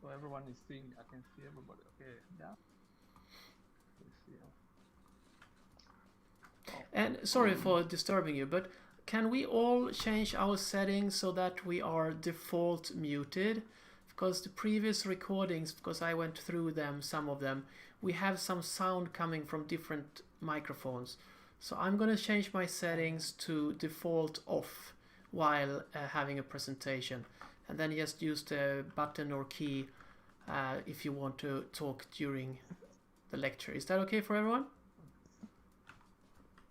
So everyone is seeing, I can see everybody. Okay, yeah. Let's see. And sorry for disturbing you, but can we all change our settings so that we are default muted? Because the previous recordings, because I went through them, some of them, we have some sound coming from different microphones. So I'm going to change my settings to default off while having a presentation. And then just use the button or key if you want to talk during the lecture. Is that okay for everyone?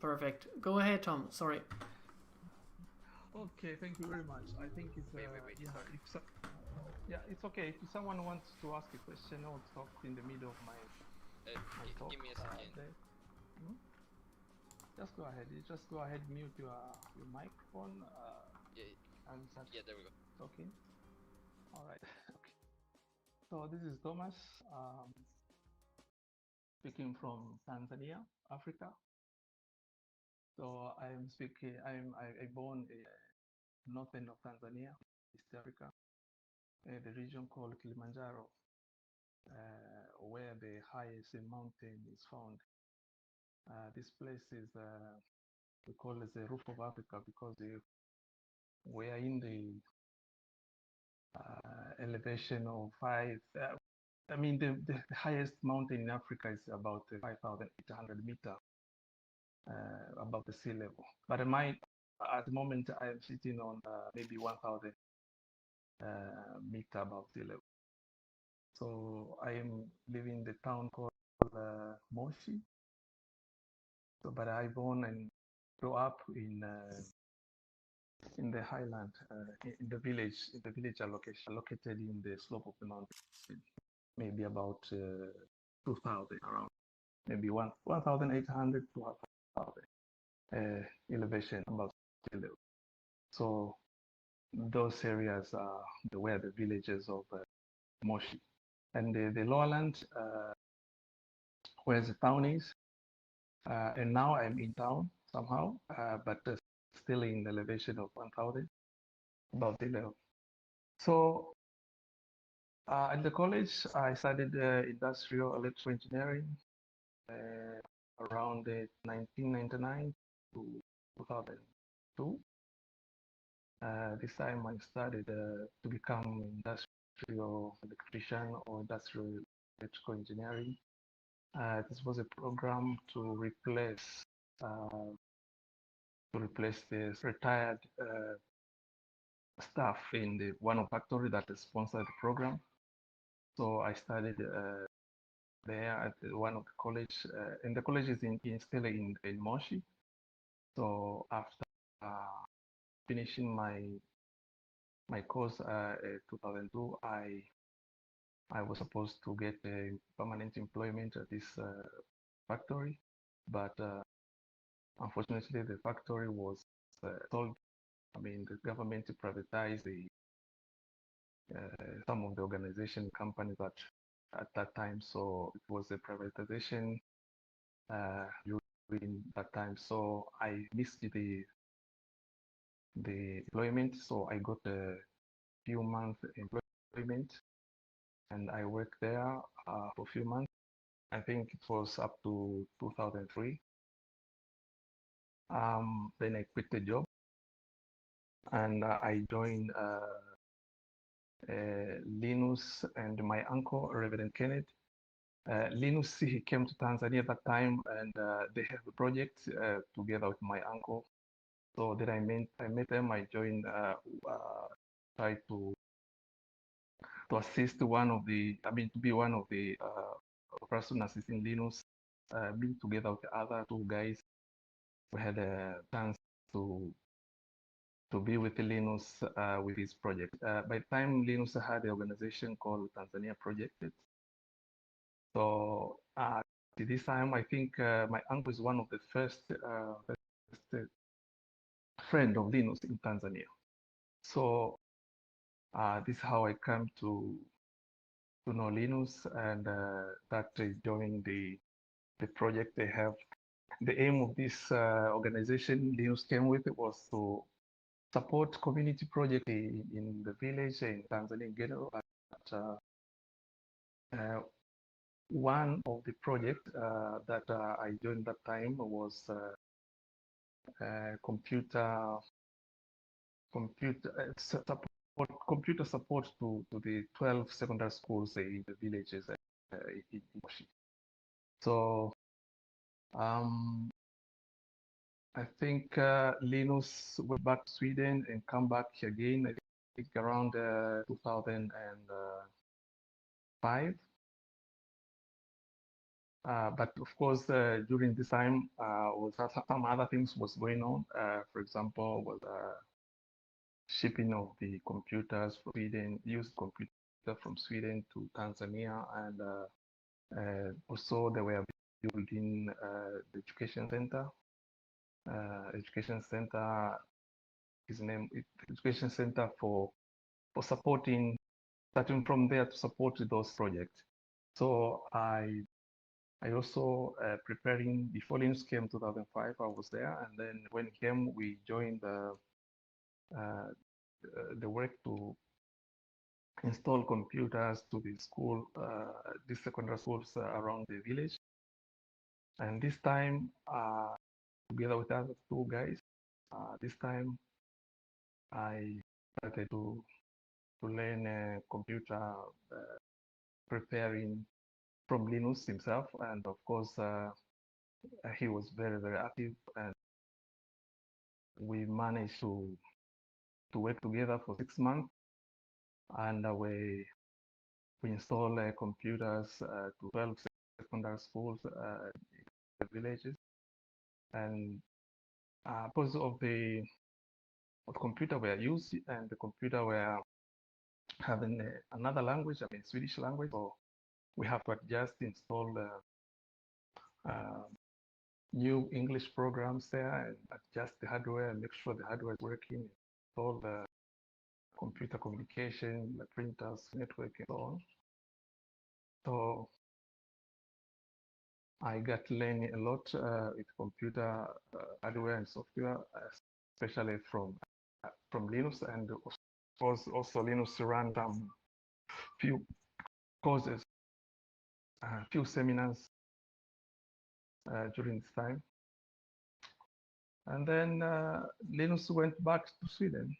Perfect. Go ahead, Tom. Sorry. Okay, thank you very much. I think it's Wait, yeah, sorry. yeah, it's okay. If someone wants to ask a question or talk in the middle of my talk, Give me a second. Hmm? Just go ahead. You just go ahead, mute your microphone. And start Yeah, there we go. talking. All right. Okay. So this is Thomas, speaking from Tanzania, Africa. So I am speaking. I born in northern of Tanzania, East Africa, the region called Kilimanjaro, where the highest mountain is found. This place is we call it the roof of Africa because we are in the elevation of I mean, the highest mountain in Africa is about 5,800 meters above the sea level. But at the moment, I am sitting on maybe 1,000 meter above sea level. So I am living in the town called Moshi. So, but I born and grew up in the highland, in the village located in the slope of the mountain, maybe about 2,000 around, maybe 1,800 to 1,000 elevation above sea level. So those areas are where the villages of Moshi. And the lowland, where the town is, and now I'm in town somehow, but still in elevation of 1,000 above sea level. So at the college, I studied industrial electrical engineering around 1999 to 2002. This time I studied to become industrial electrician or industrial electrical engineering. This was a program to replace the retired staff in the one of factory that sponsored the program. So I studied there at one of the college, and the college is still in Moshi. So after finishing my course 2002, I was supposed to get a permanent employment at this factory, but unfortunately the factory was sold. I mean, the government privatized some of the organization companies at that time, so it was a privatization during that time. So I missed the employment, so I got a few months employment, and I worked there for a few months. I think it was up to 2003. Then I quit the job, and I joined Linus and my uncle, Reverend Kenneth. Linus, he came to Tanzania at that time, and they have a project together with my uncle. So then I met them. I joined, tried to assist one of the, I mean, to be one of the person assisting Linus, being together with the other two guys. We had a chance to be with Linus with his project. By the time Linus had an organization called Tanzania Projected. So this time, I think my uncle is one of the first friend of Linus in Tanzania. So this is how I come to know Linus, and that is joining the project they have. The aim of this organization Linus came with was to support community project in the village in Tanzania in general, uh, one of the projects that I joined that time was computer support computer support to the 12 secondary schools in the villages in Moshi. So um, I think Linus went back to Sweden and come back again, I think around 2005. But of course, during this time, was some other things was going on. For example, was shipping of the computers from Sweden, used computer from Sweden to Tanzania, and also they were building the education center. Education center is named Education Center for supporting, starting from there to support those projects. So I also preparing before Linux came 2005. I was there, and then when it came, we joined uh, the work to install computers to the school, the secondary schools around the village. And this time, together with other two guys, this time I started to learn computer preparing from Linus himself, and of course he was very active, and we managed to work together for 6 months, and we installed computers to 12 secondary schools in the villages, and because of the computer were used and the computer were having another language, I mean Swedish language, so we have to adjust, install new English programs there and adjust the hardware and make sure the hardware is working, install the computer communication, the printers, network, and so on. So I got learning a lot with computer hardware and software, especially from Linux, and of course also Linux ran some few courses, few seminars during this time. And then Linus went back to Sweden.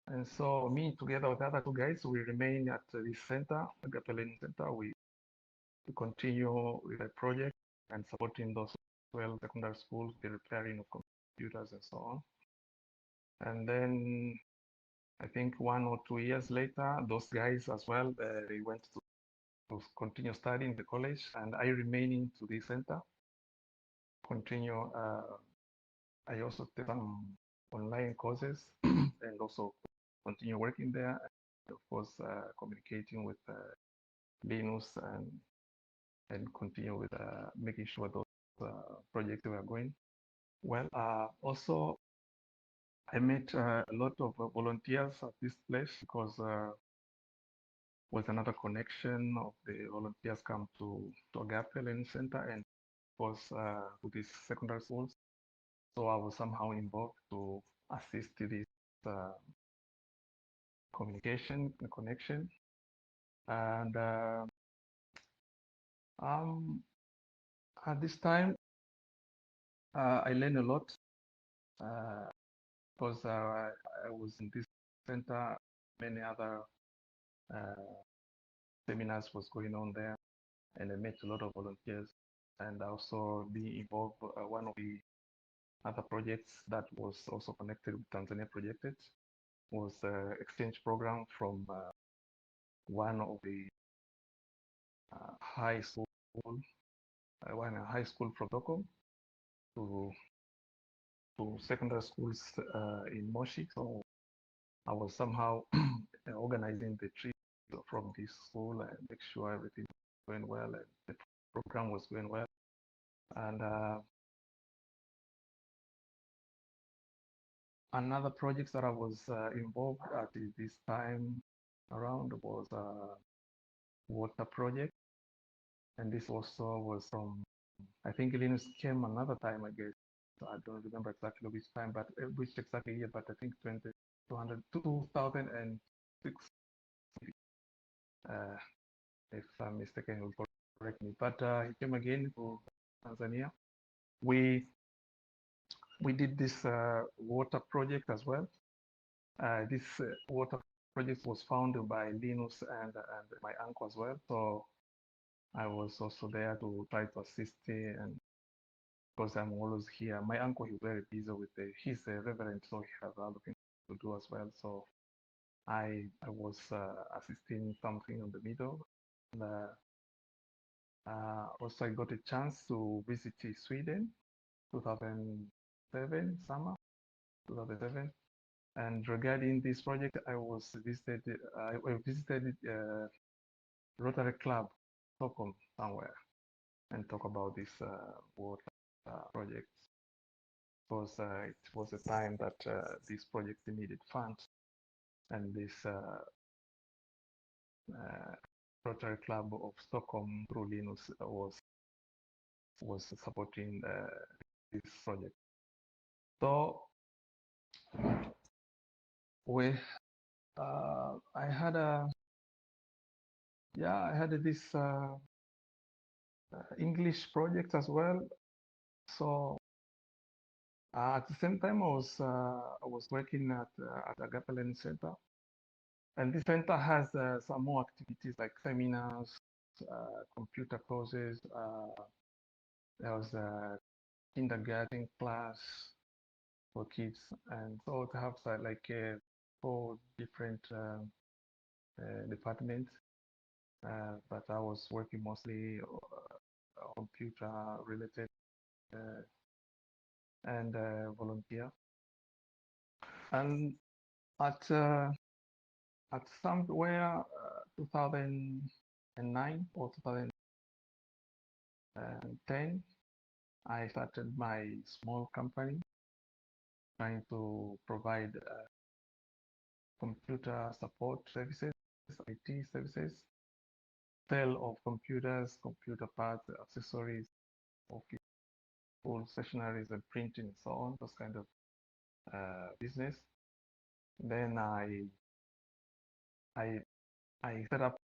And so me, together with the other two guys, we remain at this center, Agape Learning Center. We continue with the project and supporting those 12 secondary schools, the repairing of computers and so on. And then I think 1 or 2 years later, those guys as well, they went to continue studying the college, and I remain to this center, continue. I also take some online courses and also continue working there. And of course, communicating with Linus and continue with making sure those projects were going well. Also, I met a lot of volunteers at this place because was another connection of the volunteers come to Agape Learning Center and was to these secondary schools. So I was somehow involved to assist this communication and connection. And at this time, I learned a lot because I was in this center. Many other seminars was going on there, and I met a lot of volunteers. And also be involved. One of the other projects that was also connected with Tanzania Projected was exchange program from one of the high school, one high school from Toko to secondary schools in Moshi. So I was somehow organizing the trip from this school and make sure everything was going well and the program was going well. And another project that I was involved at this time around was water project. And this also was from, I think Linus came another time, I guess. I don't remember exactly which time, but which exactly year, but I think 2006. If I'm mistaken, will correct me. But he came again to Tanzania. We did this water project as well. This water project was founded by Linus and my uncle as well. So I was also there to try to assist and because I'm always here. My uncle is very busy with he's a reverend, so he has other things to do as well. So I was assisting something in the middle. And, also, I got a chance to visit Sweden, 2007 summer, 2007. And regarding this project, I visited Rotary Club, Stockholm, somewhere, and talk about this water project. Because it was a time that this project needed funds, and this Rotary Club of Stockholm through Linus was supporting this project. So we I had this English project as well. So at the same time, I was working at Agape Learning Center, and this center has some more activities like seminars, computer courses. There was a kindergarten class for kids, and so it has like 4 different departments. But I was working mostly computer related and volunteer. And at somewhere 2009 or 2010, I started my small company trying to provide computer support services, IT services, sale of computers, computer parts, accessories, office tools, stationaries, and printing, and so on. Those kind of business. Then I set up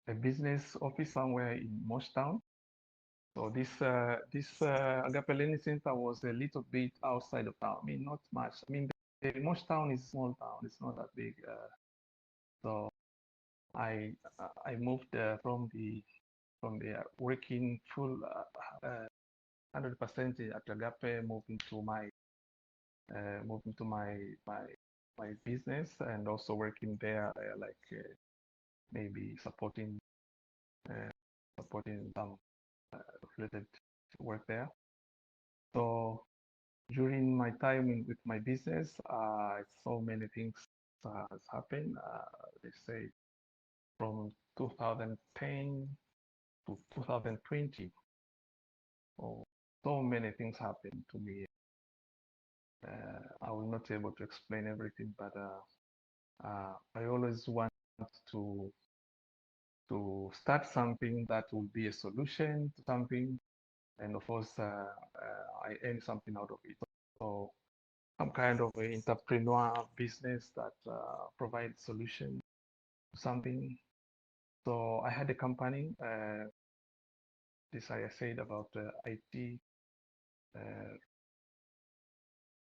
a business office somewhere in Moshtown. So this Agape Learning Center was a little bit outside of town. I mean, not much. I mean, the Moshtown is a small town. It's not that big. So I moved from the working full 100% at Agape, moving to my my business, and also working there like maybe supporting some related work there. So during my time with my business, so many things has happened. They say from 2010 to 2020, oh, so many things happened to me. I will not be able to explain everything, but I always want to start something that will be a solution to something, and of course I earn something out of it. So some kind of an entrepreneur business that provides solution to something. So I had a company. This I said about IT,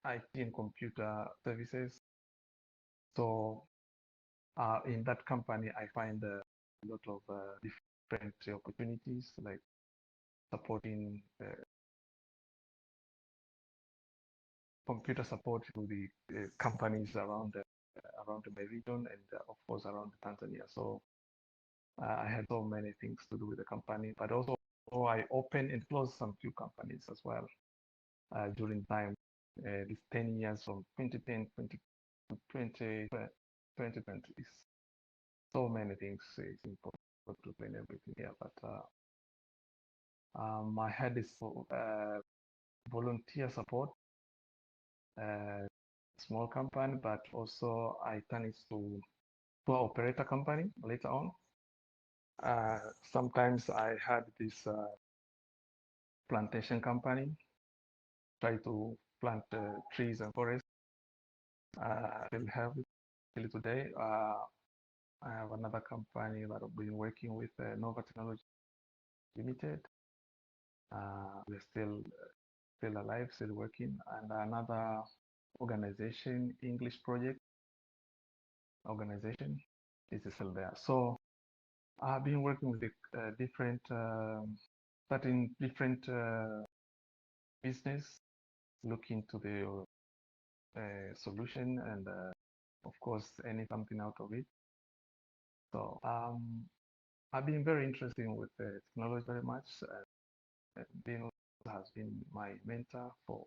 IT and computer services. So in that company, I find a lot of different opportunities, like supporting computer support to the companies around my region, and of course around Tanzania. So I had so many things to do with the company, but also I opened and closed some few companies as well during time. This 10 years from 2010 to 2020. So many things. It's important to plan everything here, but I had this volunteer support, small company, but also I turned it to an operator company later on. Sometimes I had this plantation company, try to plant trees and forests. Will help. till today. I have another company that I've been working with, Nova Technology Limited. We're still alive, still working, and another organization, English Project organization, is still there. So I've been working with different, starting different business, looking to the solution, and of course, any something out of it. So I've been very interested with technology very much. Dino has been my mentor for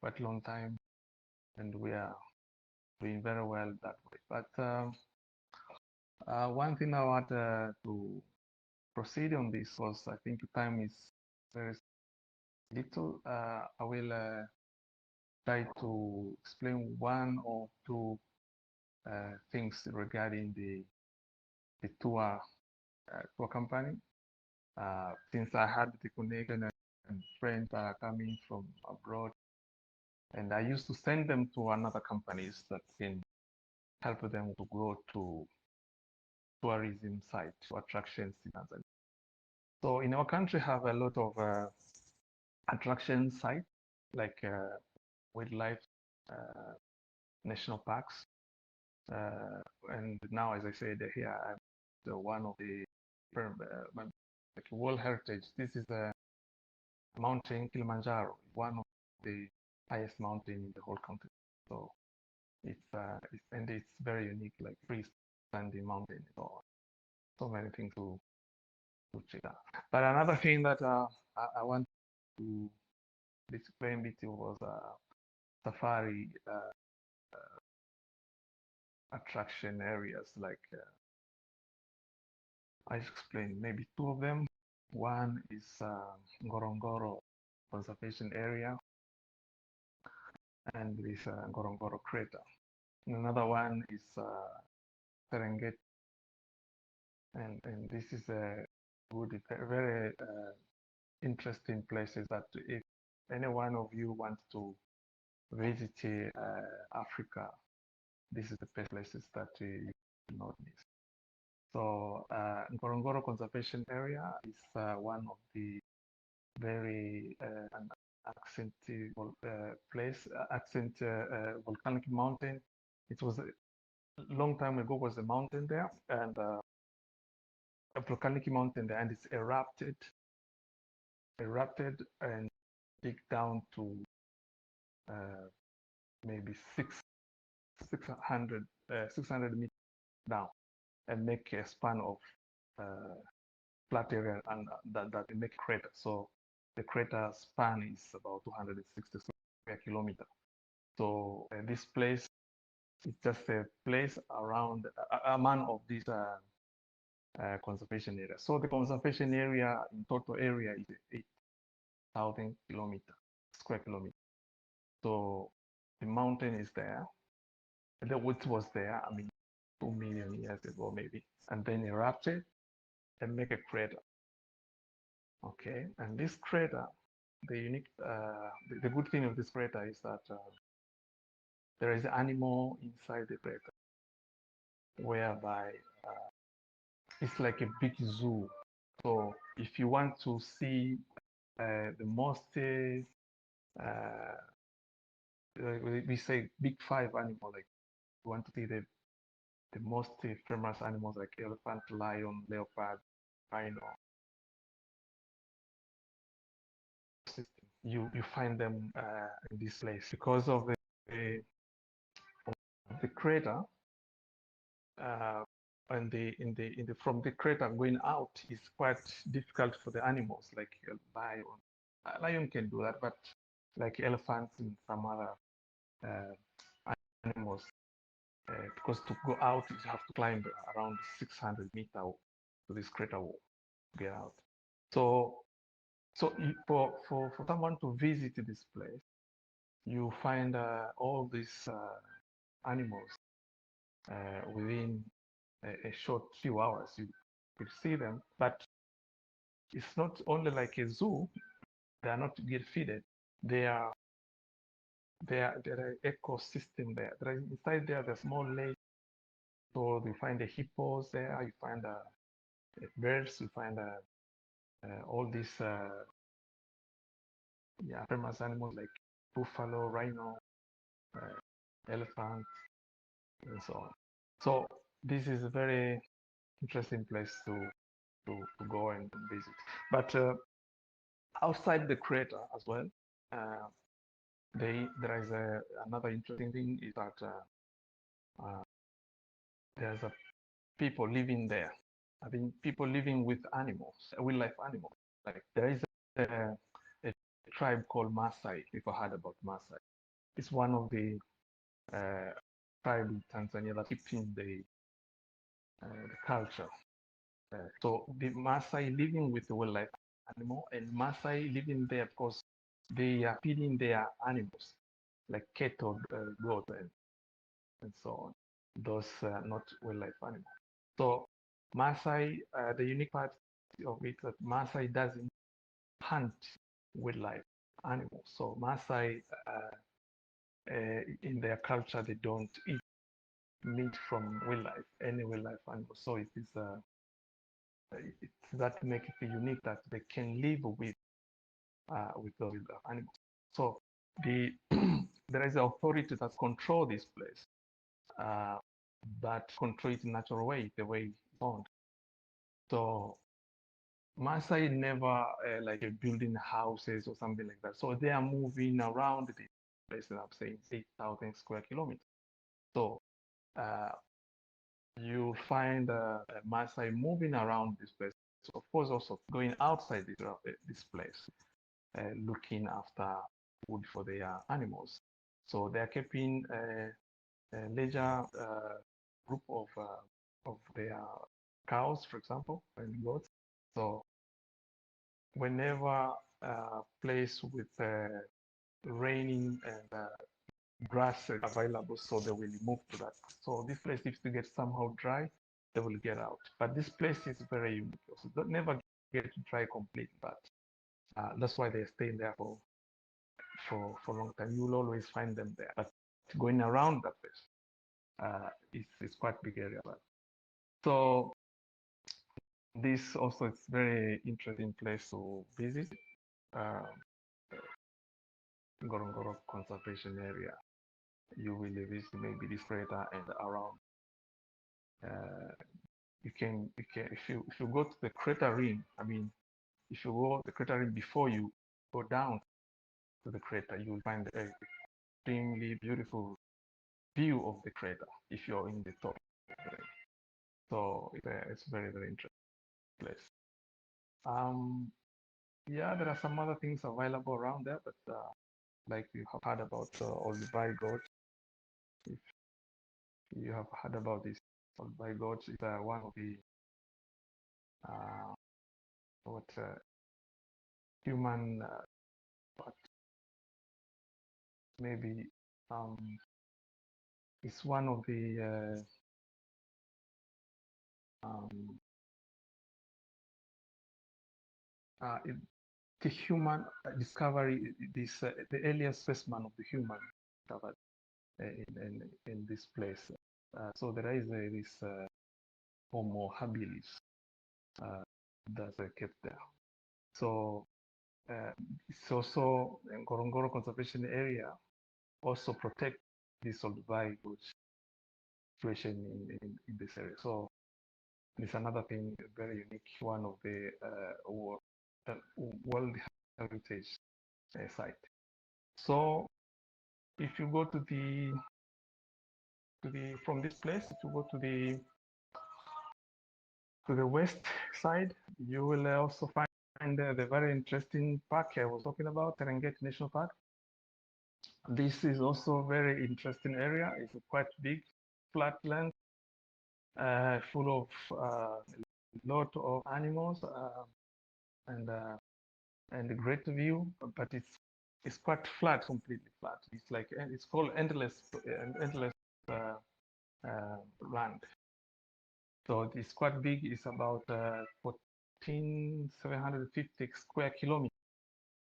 quite a long time, and we are doing very well that way. But one thing I want to proceed on this, was I think time is very little. I will try to explain one or two things regarding the tour company. Since I had the connection and friends that are coming from abroad, and I used to send them to another companies that can help them to go to tourism site, to attractions in Tanzania. So in our country, have a lot of attraction sites like wildlife, national parks, and now, as I said, here I'm one of the like World Heritage. This is a mountain, Kilimanjaro, one of the highest mountain in the whole country. So it's very unique, like freestanding mountain. So many things to check out. But another thing that I want to explain it was safari attraction areas. Like I explained maybe two of them. One is Ngorongoro Conservation Area, and this Ngorongoro Crater. And another one is Serengeti, and this is a good, very interesting places that if any one of you wants to visit Africa, this is the best places that you not miss. So Ngorongoro Conservation Area is one of the very an accent volcanic mountain. It was a long time ago, was a mountain there, and a volcanic mountain there, and it's erupted and dig down to maybe 600 meters down, and make a span of flat area, and that make crater. So the crater span is about 260 square kilometers. So this place is just a place around among of these conservation area. So the conservation area in total area is 8,000 square kilometers. So the mountain is there. The woods was there, I mean, 2 million years ago maybe, and then erupted and make a crater. Okay, and this crater, the unique, the good thing of this crater is that there is an animal inside the crater, whereby it's like a big zoo. So if you want to see the most, we say big five animal, like you want to see the most famous animals like elephant, lion, leopard, rhino, you find them in this place because of the crater. And from the crater going out is quite difficult for the animals, like lion. Lion can do that, but like elephants and some other animals, because to go out you have to climb around 600 meters to this crater wall to get out. So for someone to visit this place, you find all these animals within a short few hours. You could see them, but it's not only like a zoo. They are not get feeded. There are ecosystem there. Inside there, there's small lake, So you find the hippos there, you find birds, you find all these famous animals like buffalo, rhino, elephant, and so on. So this is a very interesting place to go and visit. But outside the crater as well, uh, there is another interesting thing is that there's a people living there. I mean, people living with animals, wildlife animals. Like there is a tribe called Maasai. If you heard about Maasai, it's one of the tribe in Tanzania that keeping the culture. So the Maasai living with the wildlife animal, and Maasai living there because they are feeding their animals like cattle, goat, and so on. Those not wildlife animals. So Maasai, the unique part of it that Maasai doesn't hunt wildlife animals. So Maasai, in their culture, they don't eat meat from wildlife, any wildlife animal. So it's that makes it unique that they can live with those animals. So the there is an authority that control this place, but control it in natural way, the way it's owned. So Maasai never like building houses or something like that. So they are moving around the place that I'm saying 8,000 square kilometers. So uh, you'll find Maasai moving around this place. So of course, also going outside this place, looking after food for their animals. So they are keeping a larger group of their cows, for example, and goats. So whenever place with raining and grass available, so they will move to that. So this place, if they get somehow dry, they will get out. But this place is very unique. So they never get dry completely, but that's why they stay there for a long time. You will always find them there. But going around that place, it's quite big area. So this also is very interesting place to visit. Uh, Ngorongoro Conservation Area. You will visit maybe this crater and around. Uh, you can if you go to the crater ring. I mean, if you go to the crater ring before you go down to the crater, you will find a extremely beautiful view of the crater if you're in the top. So it's very interesting place. Yeah, there are some other things available around there, but like you have heard about Olduvai Gorge. If you have heard about this, Olduvai Gorge is one of the uh, what human but maybe it's one of um, it, the human discovery, this the earliest specimen of the human discovered in this place. So there is this Homo habilis that's kept there. So it's also Ngorongoro Conservation Area also protect this Olduvai situation in this area. So it's another thing very unique, one of the World Heritage site. So if you go to the from this place, if you go to the west side, you will also find the very interesting park I was talking about, Serengeti National Park. This is also a very interesting area. It's a quite big flatland, full of a lot of animals and a great view, but it's quite flat, completely flat. It's like it's called endless land. So it's quite big. It's about 14,750 square kilometers.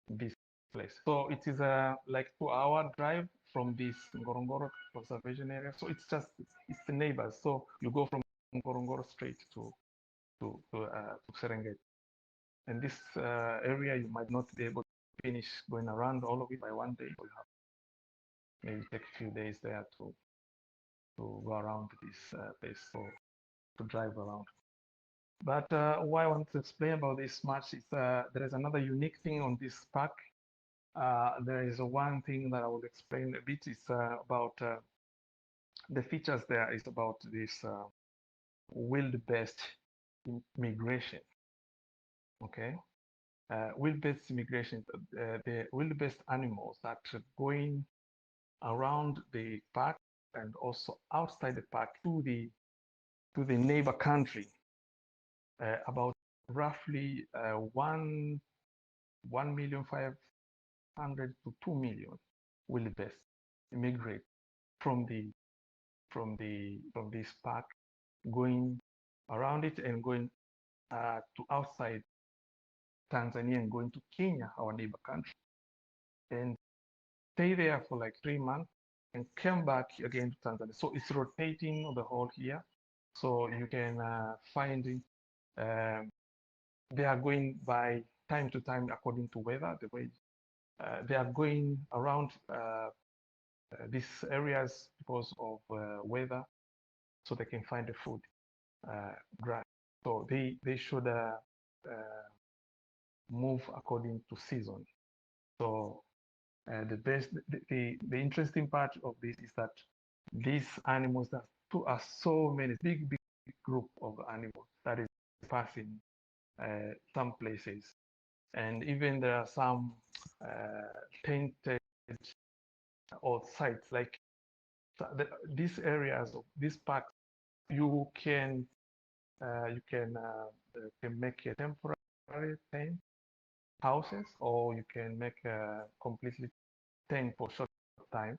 This place. So it is a like 2-hour drive from this Ngorongoro conservation area. So it's the neighbors. So you go from Ngorongoro straight to Serengeti. And this area, you might not be able to finish going around all of it by one day. So you have maybe take a few days there to go around this place, so to drive around. But what I want to explain about this much is there is another unique thing on this park. There is one thing that I will explain a bit. It's about the features there is about this wild-based migration. Okay, wild-based migration. The wild-based animals that are going around the park and also outside the park to the neighbor country. About roughly 1,500,000 to 2 million will best immigrate from this park, going around it and going to outside Tanzania and going to Kenya, our neighbor country, and stay there for like 3 months and come back again to Tanzania. So it's rotating the whole year. So you can find they are going by time to time according to weather. The way they are going around these areas because of weather, so they can find the food, grass. So they should move according to season. So the interesting part of this is that these animals that are so many big group of animals that is passing some places, and even there are some tainted or sites like these areas of these parks. You can make a temporary tent houses, or you can make a completely tent for short time.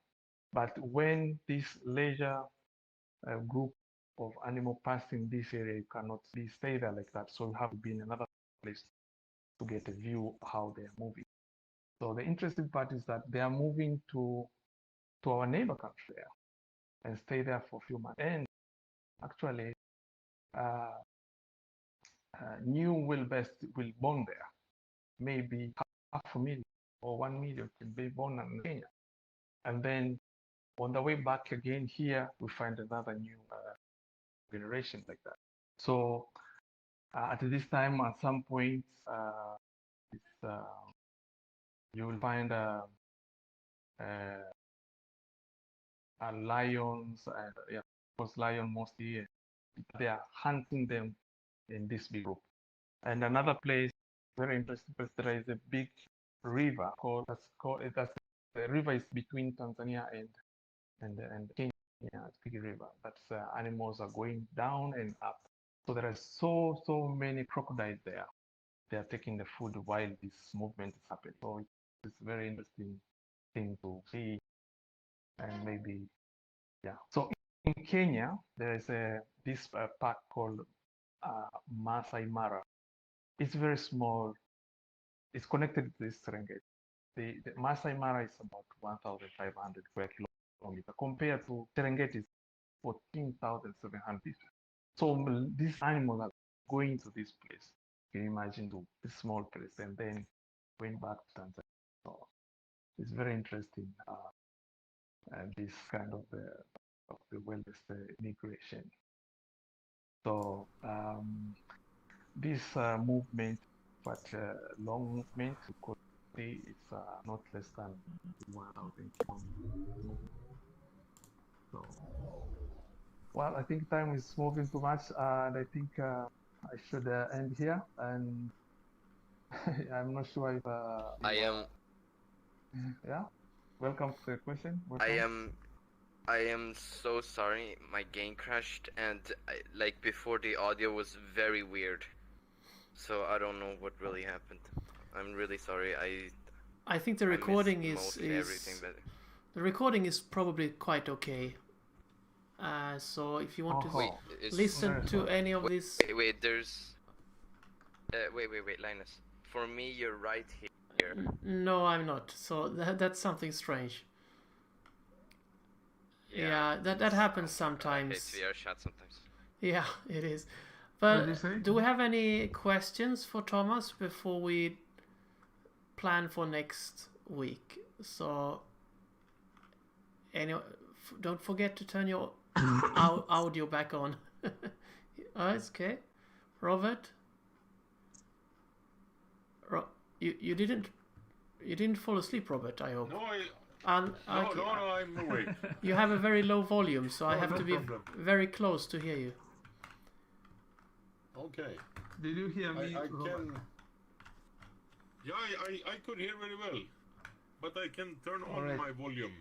But when this leisure group of animal passing this area, you cannot stay there like that. So you have to be in another place to get a view of how they are moving. So the interesting part is that they are moving to our neighbor country there and stay there for a few months. And actually, new wildebeest will born there. Maybe 500,000 or 1 million can be born in Kenya. And then on the way back again here, we find another new generation like that. So at this time, at some point, you will find lions, and yeah, of course, lion mostly. They are hunting them in this big group. And another place, very interesting place, there is a big river the river is between Tanzania and Kenya. Big river. That's animals are going down and up. So there are so many crocodiles there. They are taking the food while this movement is happening. So it's a very interesting thing to see, and maybe yeah. So in Kenya there is this park called Masai Mara. It's very small. It's connected to this Serengeti. The Masai Mara is about 1,500 square kilometers compared to Serengeti is 14,700. So these animals are going to this place. Can you imagine the small place and then going back to Tanzania? So it's very interesting. This kind of the wilderness migration. So this movement, but long movement, you could say it's not less than 1,000 kilometers. So, well, I think time is moving too much, and I think I should end here. And I'm not sure if yeah. Welcome to the question. Welcome. I am so sorry. My game crashed, and like before, the audio was very weird. So I don't know what really happened. I'm really sorry. I think the recording is everything, but the recording is probably quite okay. So if you want to listen to any of this, wait, there's wait, Linus. For me, you're right here. No, I'm not. So that's something strange. Yeah, that happens sometimes. I hate VR chat sometimes. Yeah, it is. What did you say? But do we have any questions for Thomas before we plan for next week? So, don't forget to turn your audio back on. Oh, it's okay. Robert, you didn't fall asleep, Robert. I hope. No, Okay. I'm awake. You have a very low volume, so I No, have no to be problem. very close to hear you. Okay. Did you hear me? I Robert? can. Yeah, I could hear very well, but I can turn on Alright. my volume.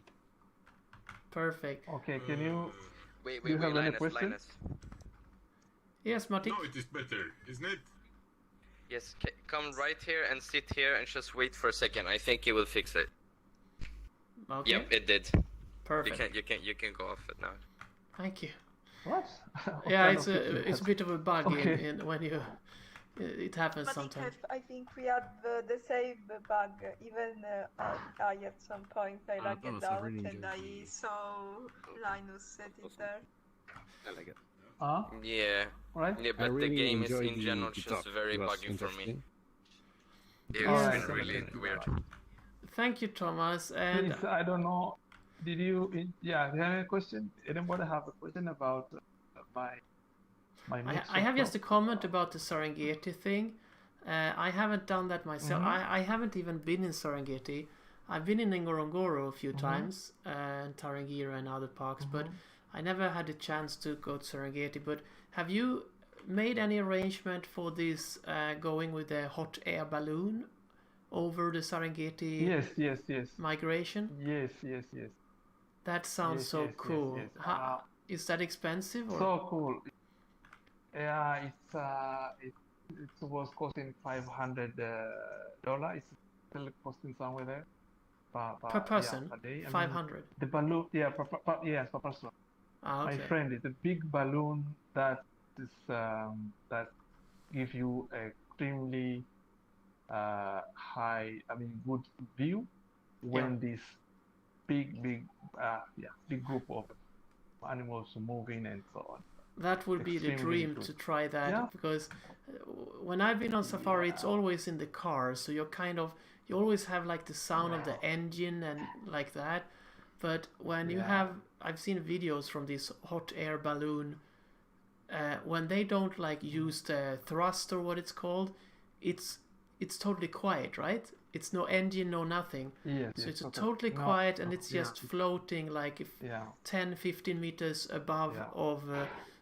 Perfect. Okay, can you? Wait, Do you have any Linus, question? Linus. Yes, Matik. No, it is better, isn't it? Yes, come right here and sit here and just wait for a second. I think it will fix it. Okay. Yep, it did. Perfect. You can go off it now. Thank you. What? Yeah, it's a bit of a bug Okay. in when you. It happens But sometimes. I think we had the same bug. Even I at some point I lagged Thomas, I out really and enjoyed I the- saw Linus set it there. I like it. Yeah, Right? yeah, I but the really game is enjoyed in general the just talk. very It was buggy for me. interesting. It's Alright. been really weird. Thank you, Thomas. And Please, I don't know. Did you? Yeah. Do you have any question? Anybody have a question about my mix? I have just a comment about the Serengeti thing. I haven't done that myself. I haven't even been in Serengeti. I've been in Ngorongoro a few times, and Tarangire and other parks, but I never had a chance to go to Serengeti. But have you made any arrangement for this going with a hot air balloon over the Serengeti Yes. migration? Yes. That sounds Yes, so yes, cool. yes. Is that expensive? Or? So cool. Yeah, it was costing $500. It's still costing somewhere there. Per person? per day. I mean, 500. the balloon, yeah, yes, per person. Ah, okay. My friend, it's a big balloon that is that gives you extremely high, good view when this big group of animals are moving and so on. That would be the Extremely dream good. to try that, Yeah. because when I've been on safari, it's always in the car, so you always have like the sound of the engine and like that. But when you have, I've seen videos from this hot air balloon, when they don't like use the thrust or what it's called, it's totally quiet, right? It's no engine, no nothing. Yes, So it's okay. totally No, quiet, and no, it's just floating like if yeah. 10, 15 meters above Yeah. of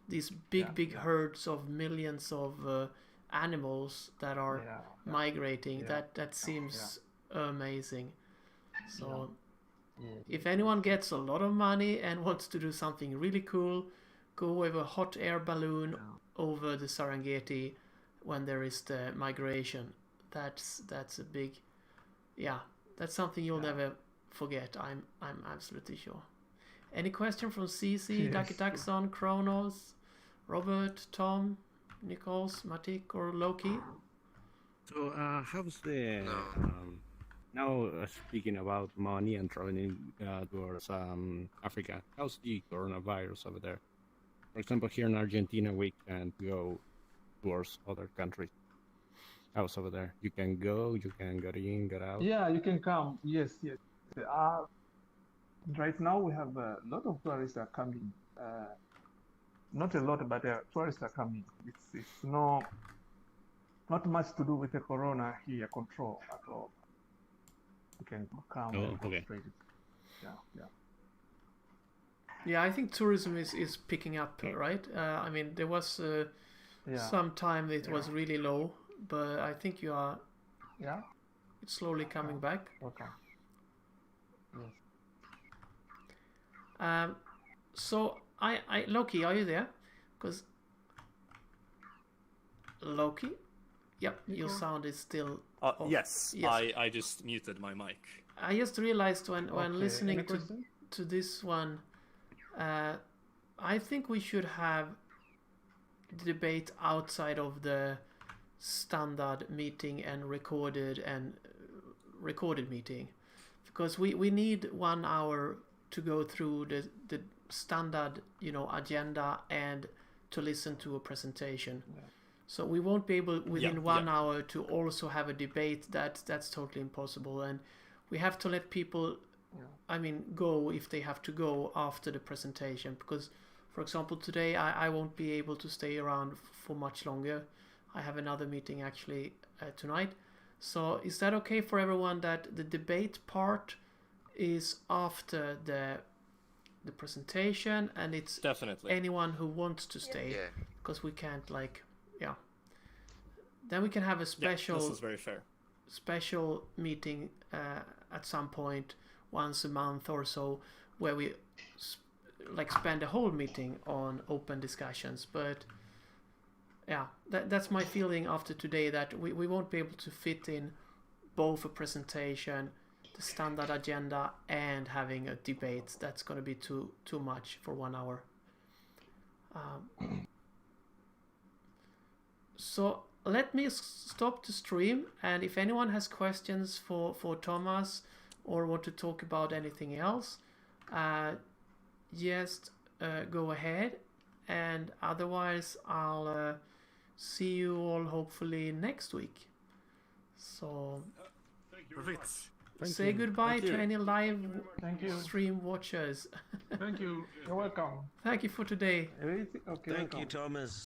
these big herds of millions of animals that are migrating. Yeah. That seems amazing. So Yeah. if anyone gets a lot of money and wants to do something really cool, go with a hot air balloon over the Serengeti when there is the migration. That's a big, that's something you'll never forget. I'm absolutely sure. Any question from CC, Yes. Ducky Daxon, Kronos, Robert, Tom, Nichols, Matik, or Loki? So, how's the No. now speaking about money and traveling towards Africa? How's the coronavirus over there? For example, here in Argentina, we can go towards other countries. How's over there? You can get in, get out. Yeah, you can come. Yes. Right now we have a lot of tourists are coming. Not a lot, but tourists are coming. It's not much to do with the corona here control at all. You can come and go okay. straight. Yeah. Yeah, I think tourism is picking up, right? I mean, there was some time it was really low, but I think it's slowly coming back. Okay. Yes. So Loki, are you there? Because Loki, yep, your sound is still off. Yes, Yes. I just muted my mic. I just realized when Okay, listening any question? to this one, I think we should have the debate outside of the standard meeting and recorded meeting, because we need 1 hour to go through the standard, agenda and to listen to a presentation. So we won't be able within 1 hour to also have a debate. That's totally impossible, and we have to let people, go if they have to go after the presentation. Because, for example, today I won't be able to stay around for much longer. I have another meeting actually tonight. So is that okay for everyone that the debate part is after the presentation, and it's Definitely anyone who wants to stay? Because we can't then we can have a special this is very fair. special meeting at some point once a month or so, where we spend a whole meeting on open discussions. But that's my feeling after today, that we won't be able to fit in both a presentation, the standard agenda, and having a debate. That's going to be too much for 1 hour. So let me stop the stream, and if anyone has questions for Thomas or want to talk about anything else, just go ahead, and otherwise I'll see you all hopefully next week. So Perfect. say goodbye to any live stream watchers. Thank you. You're welcome. Thank you for today. Okay, Thank you, Thomas.